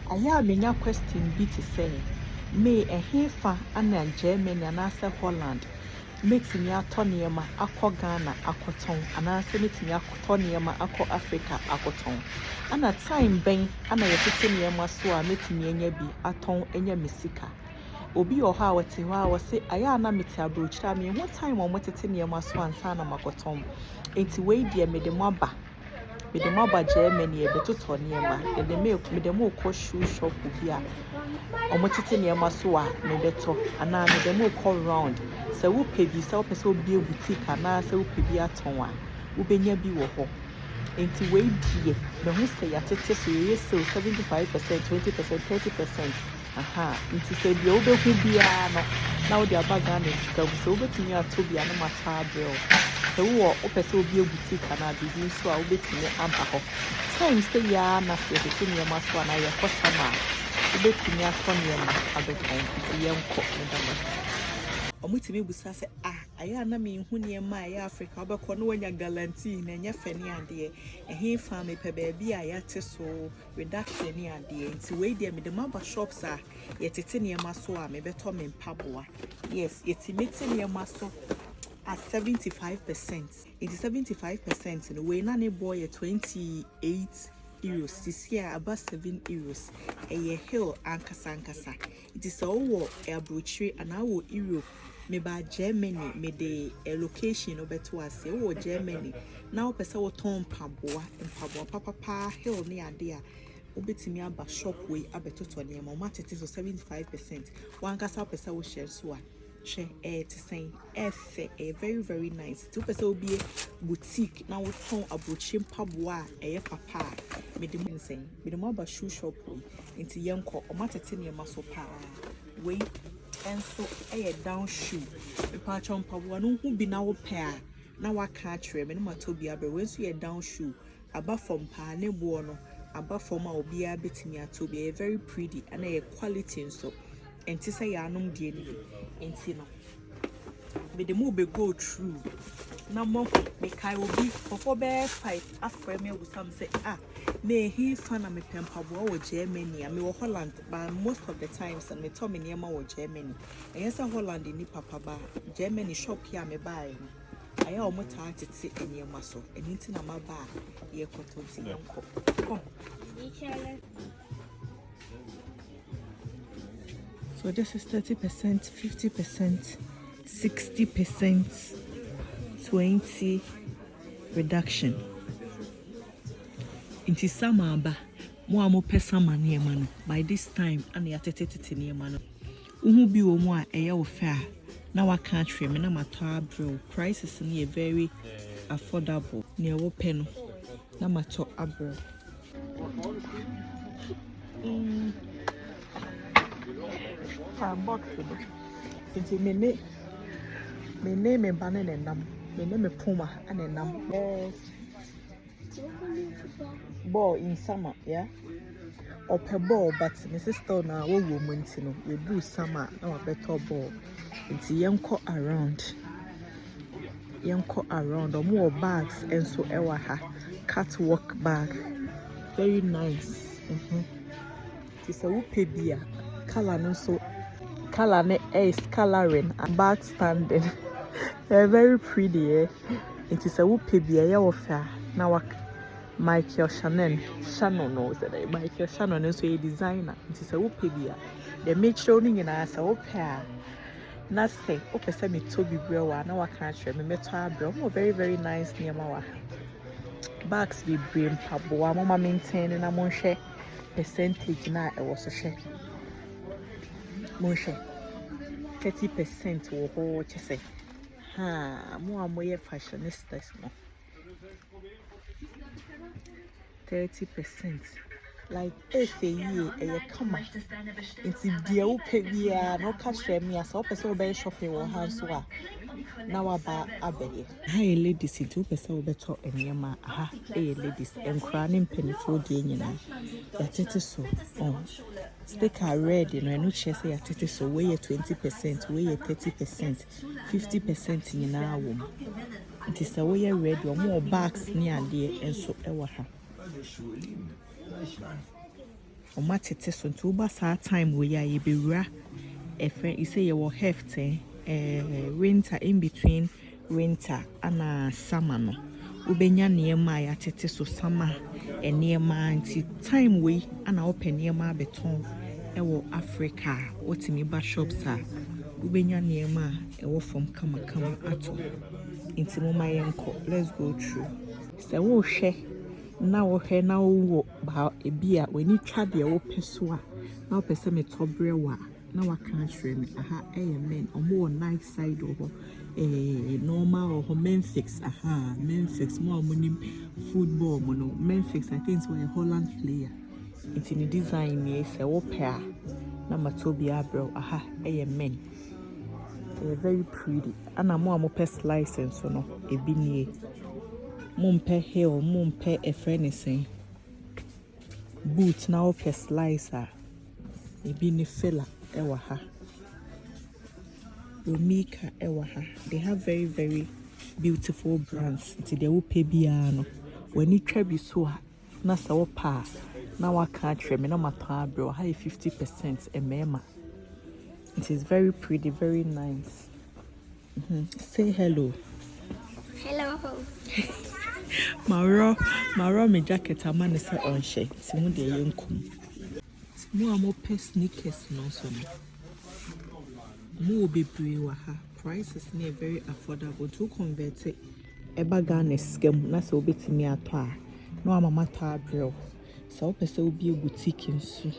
Aya menya question bi to say me ehefa ana Germany anase Holland metimi atọ niema akọ Ghana akoton anase metimi akọ niema akọ Africa akoton ana time ben ana yetete niema so a metimi enya bi aton enya mesika obi oha wote ho a wo se aya na meti abrochira me ho time o motete niema so ansa na makoton enti we die medemaba Germany e betoto niema medemo ko shoe shop bi a omotete niema so a me beto ana medemo ko round se wo pebi se wo pese obi boutique ana se wo pebi aton a wo benya bi wo ho enti we die me ho se ya tete so ye so 75% 20% 30% aha nti se bi wo be hu bia no na wo dia baga na sika so wo betumi atobia na mata bro se wo pese obi boutique ana bibi so a wo betumi aba ho time say ya na se tete niema so na ye ko sama wo betumi akọ niema abeton nti ye nko ndama omutimi busa se aya na me hu niema ya Africa obekọ no wanya guarantee na nya fani ade ehe fa me pe ba bi a ya te so reduction ni ade nti we dia me de maba shops a ye tete niema so a me beto me mpaboa yes yetimete niema so at 75%. It is 75%. And we na ne boy 28 euros. This year about 7 euros. A hill ankasa. It is all a brochure and our Europe. Me ba Germany me the location obeto ase wo Germany. Now pesa wo ton paboa papa hill ne ade a obetimi aba shop we abetoto ne ma matete so 75%. Wankasa pesa wo share so a she to say very very nice. Two person will be boutique now we ton abrochim paboa papa me the saying me the mobile shoe shop into yanko or matete near muscle pa wait and so down shoe the patch on paboa no who be now pair now I can't trim and matobi abe when so down shoe above from pa ne buono above from our be a bit me to be very pretty and a quality and so and to say anum DNA enti no me the move go through na mo me kai obi for bear fight afre me with some say me he fan na me pempabo wo Germany me wo Holland but most of the times and me to me niema wo Germany and yes Holland ni papa ba Germany shop here me buy aya o mota tete niema so enti na ma ba ye kotonti yanko come. So this is 30%, 50%, 60%, 20% reduction. Inti sama ba mo amo pesa maniema no by this time and ya tete niema no. Uhu bi wo mo a eye wo fa na wa ka twe me na mato abro prices ni very affordable. Ne wo pe no na mato abro. Box into me name and banana and num, me name a puma and a num. Yes, ball in summer, yeah, or per ball, but Mrs. Stoner, all woman, we do summer, no a better ball. It's young coat around, or more bags, and so ever catwalk bag, very nice. It's a whoopee beer, color no so. Color ne is coloring and back standing. They're very pretty. It is a whoopee beer offer. Now Michael Shannon knows that Michael Shannon is a designer. It is a whoopee beer. They make showing in us a pair. Nothing. Okay, send me Toby Brewer. Now I can't show me metal bro. Very very nice near my bags be brim pabo. Mama maintaining a monche percentage now. I was a share. Moshe 30% wo ho chese mo amoye fashionistas no 30% like if ye come into dia wo pe bia no ka share me as opese obe shopping wo hands wa na wa ba abeye hi ladies into opese obe to eniema ladies enkra ne mpenifo die nyina ya tete so sticker red no chese ya tete so we 20% we 30% 50% nyina awom it is a way red or more bags near there and so ewa ha matete so nti uba saa time we ya ye bewura you say you will hefte winter in between winter and summer no ubenya niema ya tete so summer niema nti time we ana open niema beton ewo Africa otimi ba shops a ubenya niema ewo from kama ato nti mo mayenko let's go through se wo hwe na wo hwe na wo ba ebia weni twa de wo peso a na wo pese metobre wa na waka ahwe me aha men omo night side oho normal or Memphis Memphis mo amunim football mo no Memphis I think we're a Holland player it's in the design ni se wo pair na matobi abro aha men they're very pretty ana mo amopes license no ebi nie mumpe hill mumpe a friend boot na opes license ebi ni fella ewa ha Omika ewa ha they have very very beautiful brands nti they will pay biano when you try bi so na sa wo pa na waka atwe me na mata bro ha 50% emema it is very pretty very nice say hello Maro me jacket amane say on she ti mu de yenkum mu amo pe sneakers no so no mu bebre wa ha prices na very affordable to convert it eba Ghana scam na so obetimi ato a no amamata abro so opese obi boutique nsu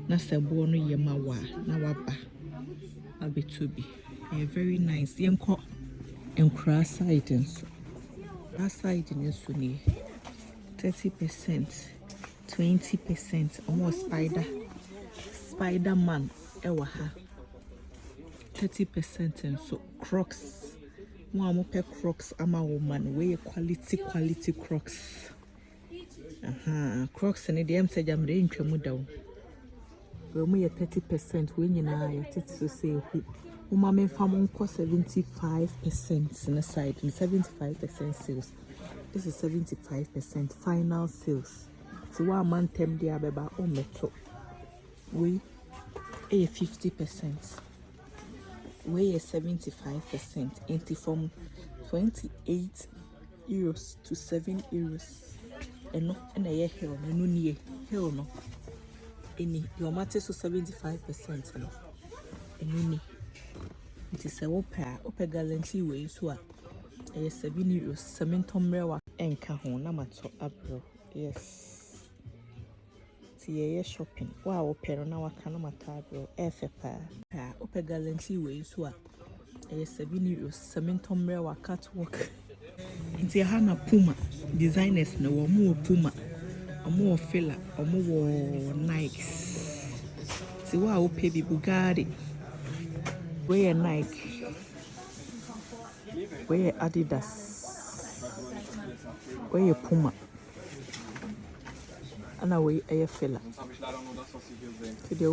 na sebo no yema wa na waba abetubi very nice yenko enkra side nso that side nso ni 30% 20% almost Spider-Man ewa ha 30% and so Crocs mo pe Crocs ama woman we quality Crocs Crocs ne dem say jam re ntwamu daw we mo ye 30% we nyina ya tete say hu uma me fam nko 75% na side 75% sales this is 75% final sales so one man tem dia beba o meto we 50% we 75% into from 28 euros to 7 euros and no and a hill no nie hill no any your matter so 75% no any it is a opa guarantee we so a 7 euros cementomrewa enka ho na mato abro yes ye shopping wa wo pero na waka na matabro efepa opa guarantee we so a 7 euros cementomre wa catwalk nti ha na Puma designers na wo mo Puma omo fila omo wo Nike ti wa wo pe bi Bugatti we Nike we Adidas we Puma ana we a fella. Today,